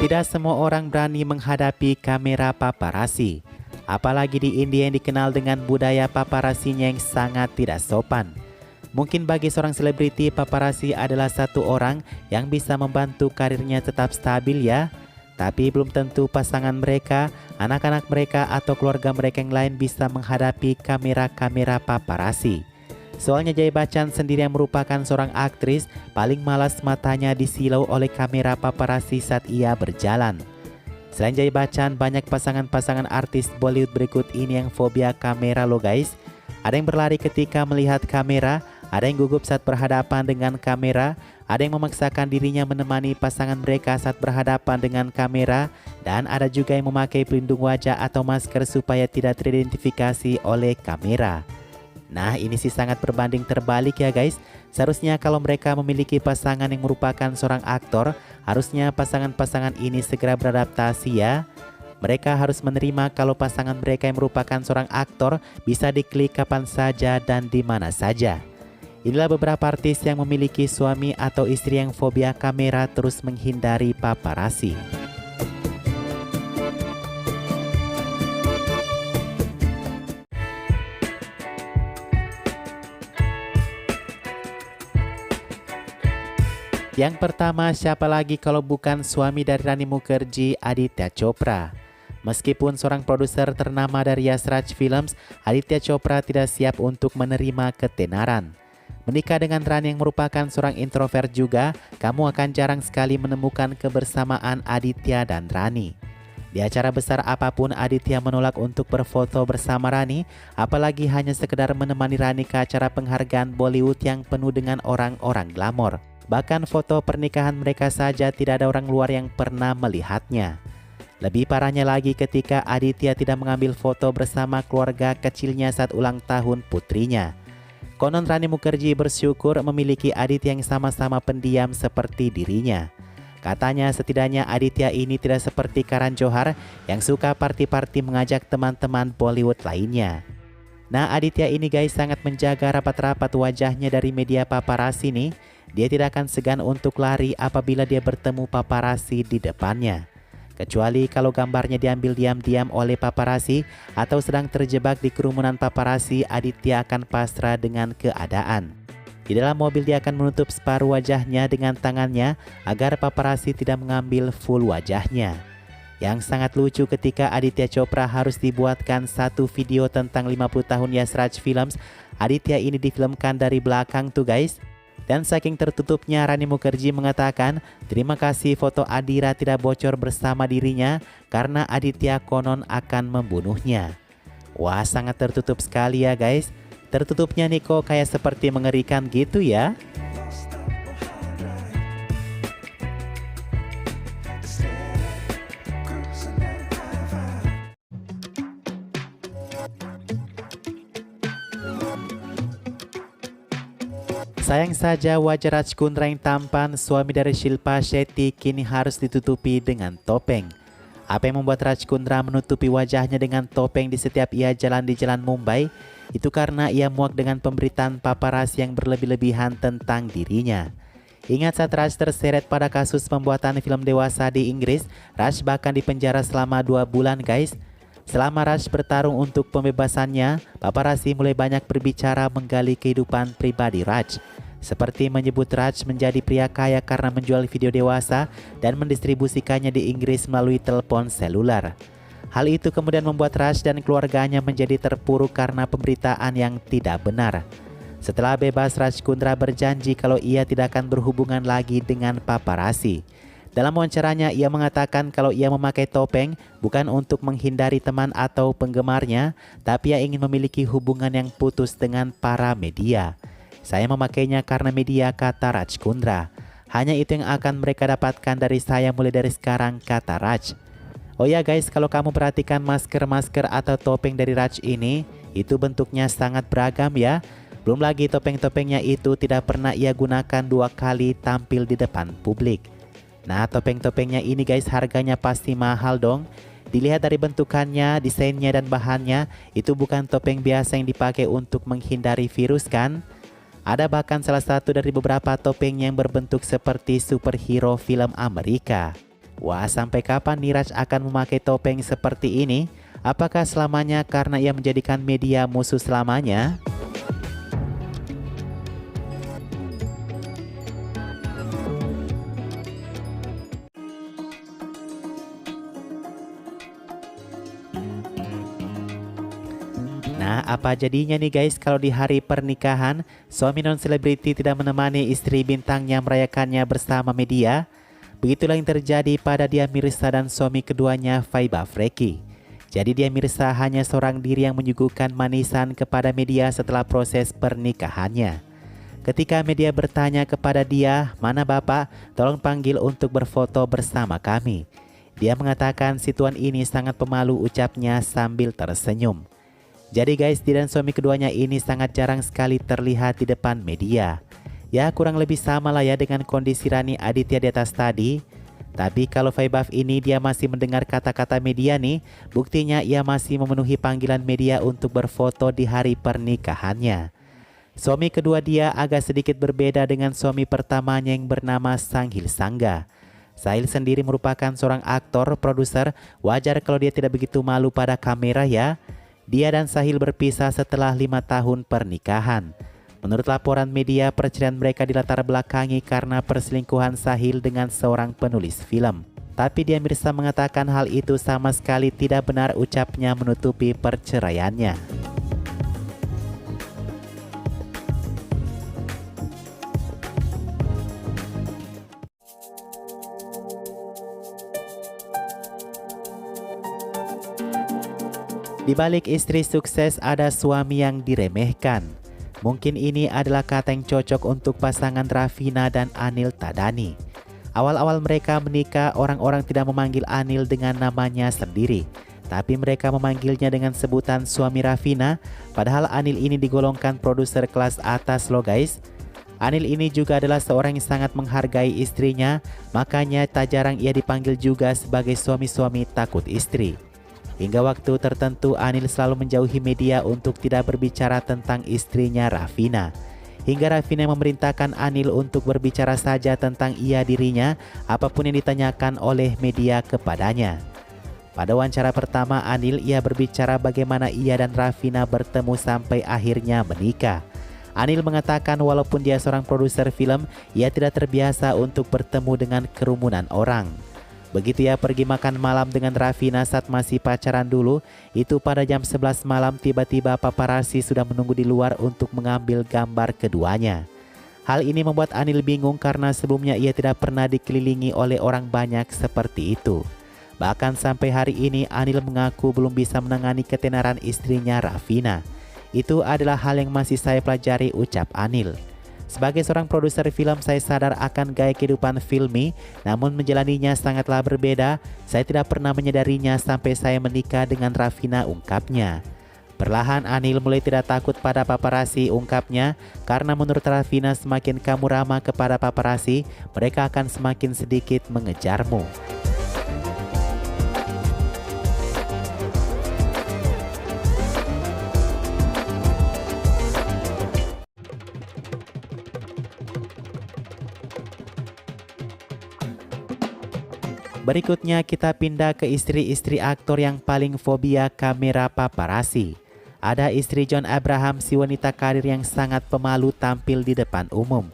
Tidak semua orang berani menghadapi kamera paparazzi, apalagi di India yang dikenal dengan budaya paparazzinya yang sangat tidak sopan. Mungkin bagi seorang selebriti, paparazzi adalah satu orang yang bisa membantu karirnya tetap stabil ya. Tapi belum tentu pasangan mereka, anak-anak mereka, atau keluarga mereka yang lain bisa menghadapi kamera-kamera paparazzi. Soalnya Jaya Bachchan sendiri yang merupakan seorang aktris paling malas matanya disilau oleh kamera paparazzi saat ia berjalan. Selain Jaya Bachchan, banyak pasangan-pasangan artis Bollywood berikut ini yang fobia kamera loh guys. Ada yang berlari ketika melihat kamera, ada yang gugup saat berhadapan dengan kamera, ada yang memaksakan dirinya menemani pasangan mereka saat berhadapan dengan kamera, dan ada juga yang memakai pelindung wajah atau masker supaya tidak teridentifikasi oleh kamera. Nah, ini sih sangat berbanding terbalik ya guys. Seharusnya kalau mereka memiliki pasangan yang merupakan seorang aktor, harusnya pasangan-pasangan ini segera beradaptasi ya. Mereka harus menerima kalau pasangan mereka yang merupakan seorang aktor bisa diklik kapan saja dan di mana saja. Inilah beberapa artis yang memiliki suami atau istri yang fobia kamera terus menghindari paparazzi. Yang pertama, siapa lagi kalau bukan suami dari Rani Mukherjee, Aditya Chopra. Meskipun seorang produser ternama dari Yash Raj Films, Aditya Chopra tidak siap untuk menerima ketenaran. Menikah dengan Rani yang merupakan seorang introvert juga, kamu akan jarang sekali menemukan kebersamaan Aditya dan Rani. Di acara besar apapun, Aditya menolak untuk berfoto bersama Rani, apalagi hanya sekedar menemani Rani ke acara penghargaan Bollywood yang penuh dengan orang-orang glamor. Bahkan foto pernikahan mereka saja tidak ada orang luar yang pernah melihatnya. Lebih parahnya lagi ketika Aditya tidak mengambil foto bersama keluarga kecilnya saat ulang tahun putrinya. Konon Rani Mukherjee bersyukur memiliki Aditya yang sama-sama pendiam seperti dirinya. Katanya setidaknya Aditya ini tidak seperti Karan Johar yang suka party-party mengajak teman-teman Bollywood lainnya. Nah, Aditya ini guys sangat menjaga rapat-rapat wajahnya dari media paparazzi nih. Dia tidak akan segan untuk lari apabila dia bertemu paparazzi di depannya. Kecuali kalau gambarnya diambil diam-diam oleh paparazzi atau sedang terjebak di kerumunan paparazzi, Aditya akan pasrah dengan keadaan. Di dalam mobil dia akan menutup separuh wajahnya dengan tangannya agar paparazzi tidak mengambil full wajahnya. Yang sangat lucu ketika Aditya Chopra harus dibuatkan satu video tentang 50 tahun Yash Raj Films, Aditya ini difilmkan dari belakang tuh guys. Dan saking tertutupnya, Rani Mukherjee mengatakan terima kasih foto Adira tidak bocor bersama dirinya karena Aditya konon akan membunuhnya. Wah, sangat tertutup sekali ya guys. Tertutupnya nih kok kayak seperti mengerikan gitu ya. Sayang saja wajah Raj Kundra yang tampan, suami dari Shilpa Shetty, kini harus ditutupi dengan topeng. Apa yang membuat Raj Kundra menutupi wajahnya dengan topeng di setiap ia jalan di jalan Mumbai? Itu karena ia muak dengan pemberitaan paparazzi yang berlebih-lebihan tentang dirinya. Ingat saat Raj terseret pada kasus pembuatan film dewasa di Inggris, Raj bahkan dipenjara selama 2 bulan guys. Selama Raj bertarung untuk pembebasannya, paparazzi mulai banyak berbicara menggali kehidupan pribadi Raj. Seperti menyebut Raj menjadi pria kaya karena menjual video dewasa dan mendistribusikannya di Inggris melalui telepon seluler. Hal itu kemudian membuat Raj dan keluarganya menjadi terpuruk karena pemberitaan yang tidak benar. Setelah bebas, Raj Kundra berjanji kalau ia tidak akan berhubungan lagi dengan paparazzi. Dalam wawancaranya, ia mengatakan kalau ia memakai topeng bukan untuk menghindari teman atau penggemarnya, tapi ia ingin memiliki hubungan yang putus dengan para media. Saya memakainya karena media, kata Raj Kundra. Hanya itu yang akan mereka dapatkan dari saya mulai dari sekarang, kata Raj. Oh ya guys, kalau kamu perhatikan masker-masker atau topeng dari Raj ini, itu bentuknya sangat beragam ya. Belum lagi topeng-topengnya itu tidak pernah ia gunakan 2 kali tampil di depan publik. Nah, topeng-topengnya ini guys harganya pasti mahal dong. Dilihat dari bentukannya, desainnya, dan bahannya, itu bukan topeng biasa yang dipakai untuk menghindari virus kan? Ada bahkan salah satu dari beberapa topeng yang berbentuk seperti superhero film Amerika. Wah, sampai kapan Niraj akan memakai topeng seperti ini? Apakah selamanya karena ia menjadikan media musuh selamanya? Nah, apa jadinya nih guys kalau di hari pernikahan, suami non-selebriti tidak menemani istri bintangnya merayakannya bersama media? Begitulah yang terjadi pada Dian Mirza dan suami keduanya, Faiba Freki. Jadi Dian Mirza hanya seorang diri yang menyuguhkan manisan kepada media setelah proses pernikahannya. Ketika media bertanya kepada dia, "Mana Bapak? Tolong panggil untuk berfoto bersama kami." Dia mengatakan situasi ini sangat pemalu, ucapnya sambil tersenyum. Jadi guys, dia dan suami keduanya ini sangat jarang sekali terlihat di depan media. Ya, kurang lebih sama lah ya dengan kondisi Rani Aditya di atas tadi. Tapi kalau Faibaf ini dia masih mendengar kata-kata media nih, buktinya ia masih memenuhi panggilan media untuk berfoto di hari pernikahannya. Suami kedua dia agak sedikit berbeda dengan suami pertamanya yang bernama Sanghil Sangga. Sahil sendiri merupakan seorang aktor, produser, wajar kalau dia tidak begitu malu pada kamera ya. Dia dan Sahil berpisah setelah 5 tahun pernikahan. Menurut laporan media, perceraian mereka dilatar belakangi karena perselingkuhan Sahil dengan seorang penulis film. Tapi Dian Mirza mengatakan hal itu sama sekali tidak benar, ucapnya menutupi perceraiannya. Di balik istri sukses ada suami yang diremehkan. Mungkin ini adalah kata yang cocok untuk pasangan Raveena dan Anil Taddani. Awal-awal mereka menikah, orang-orang tidak memanggil Anil dengan namanya sendiri, tapi mereka memanggilnya dengan sebutan suami Raveena, padahal Anil ini digolongkan produser kelas atas loh guys. Anil ini juga adalah seorang yang sangat menghargai istrinya, makanya tak jarang ia dipanggil juga sebagai suami-suami takut istri. Hingga waktu tertentu Anil selalu menjauhi media untuk tidak berbicara tentang istrinya Raveena. Hingga Raveena memerintahkan Anil untuk berbicara saja tentang dirinya, apapun yang ditanyakan oleh media kepadanya. Pada wawancara pertama Anil, ia berbicara bagaimana ia dan Raveena bertemu sampai akhirnya menikah. Anil mengatakan walaupun dia seorang produser film, ia tidak terbiasa untuk bertemu dengan kerumunan orang. Begitu ia pergi makan malam dengan Raveena saat masih pacaran dulu, itu pada jam 11 malam tiba-tiba paparazzi sudah menunggu di luar untuk mengambil gambar keduanya. Hal ini membuat Anil bingung karena sebelumnya ia tidak pernah dikelilingi oleh orang banyak seperti itu. Bahkan sampai hari ini Anil mengaku belum bisa menangani ketenaran istrinya Raveena. Itu adalah hal yang masih saya pelajari, ucap Anil. Sebagai seorang produser film, saya sadar akan gaya kehidupan filmi, namun menjalaninya sangatlah berbeda. Saya tidak pernah menyadarinya sampai saya menikah dengan Raveena, ungkapnya. Perlahan Anil mulai tidak takut pada paparazzi, ungkapnya, karena menurut Raveena semakin kamu ramah kepada paparazzi, mereka akan semakin sedikit mengejarmu. Berikutnya kita pindah ke istri-istri aktor yang paling fobia kamera paparazzi. Ada istri John Abraham, si wanita karir yang sangat pemalu tampil di depan umum.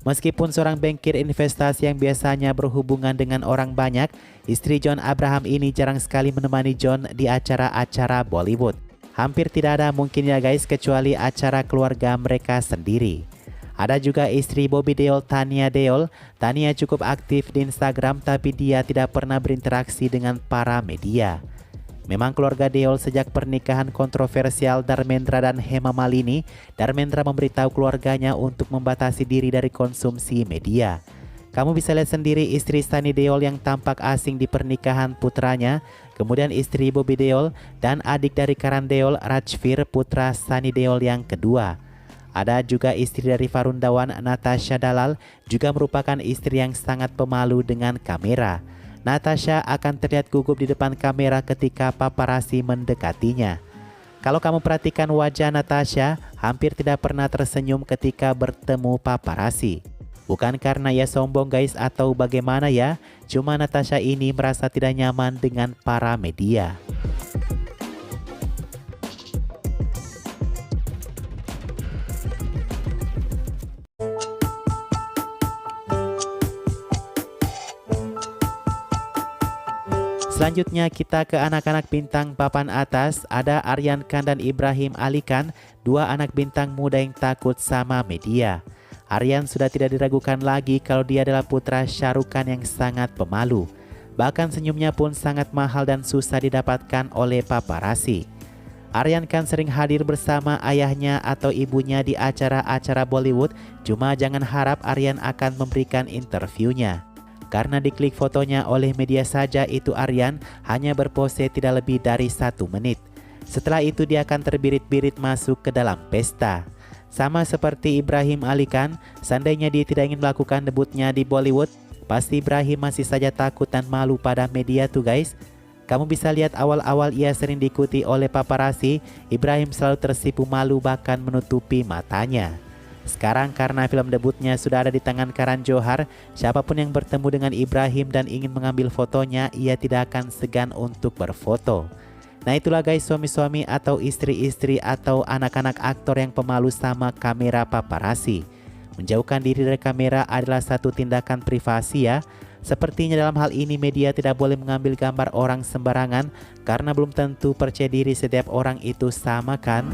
Meskipun seorang bankir investasi yang biasanya berhubungan dengan orang banyak, istri John Abraham ini jarang sekali menemani John di acara-acara Bollywood. Hampir tidak ada mungkin ya guys, kecuali acara keluarga mereka sendiri. Ada juga istri Bobby Deol, Tania Deol. Tania cukup aktif di Instagram tapi dia tidak pernah berinteraksi dengan para media. Memang keluarga Deol sejak pernikahan kontroversial Dharmendra dan Hema Malini, Dharmendra memberitahu keluarganya untuk membatasi diri dari konsumsi media. Kamu bisa lihat sendiri istri Sunny Deol yang tampak asing di pernikahan putranya, kemudian istri Bobby Deol dan adik dari Karan Deol, Rajveer, putra Sunny Deol yang kedua. Ada juga istri dari Varun Dhawan, Natasha Dalal, juga merupakan istri yang sangat pemalu dengan kamera. Natasha akan terlihat gugup di depan kamera ketika paparazzi mendekatinya. Kalau kamu perhatikan wajah Natasha, hampir tidak pernah tersenyum ketika bertemu paparazzi. Bukan karena ia sombong guys atau bagaimana ya, cuma Natasha ini merasa tidak nyaman dengan para media. Selanjutnya kita ke anak-anak bintang papan atas. Ada Aryan Khan dan Ibrahim Ali Khan, dua anak bintang muda yang takut sama media. Aryan sudah tidak diragukan lagi kalau dia adalah putra Shah Rukh Khan yang sangat pemalu. Bahkan senyumnya pun sangat mahal dan susah didapatkan oleh paparazzi. Aryan Khan sering hadir bersama ayahnya atau ibunya di acara-acara Bollywood, cuma jangan harap Aryan akan memberikan interviunya. Karena diklik fotonya oleh media saja, itu Aryan hanya berpose tidak lebih dari 1 menit. Setelah itu dia akan terbirit-birit masuk ke dalam pesta. Sama seperti Ibrahim Ali Khan, seandainya dia tidak ingin melakukan debutnya di Bollywood, pasti Ibrahim masih saja takut dan malu pada media tuh guys. Kamu bisa lihat awal-awal ia sering diikuti oleh paparazzi, Ibrahim selalu tersipu malu bahkan menutupi matanya. Sekarang karena film debutnya sudah ada di tangan Karan Johar, siapapun yang bertemu dengan Ibrahim dan ingin mengambil fotonya, ia tidak akan segan untuk berfoto. Nah itulah guys, suami-suami atau istri-istri atau anak-anak aktor yang pemalu sama kamera paparazzi. Menjauhkan diri dari kamera adalah satu tindakan privasi ya. Sepertinya dalam hal ini media tidak boleh mengambil gambar orang sembarangan, karena belum tentu percaya diri setiap orang itu sama kan.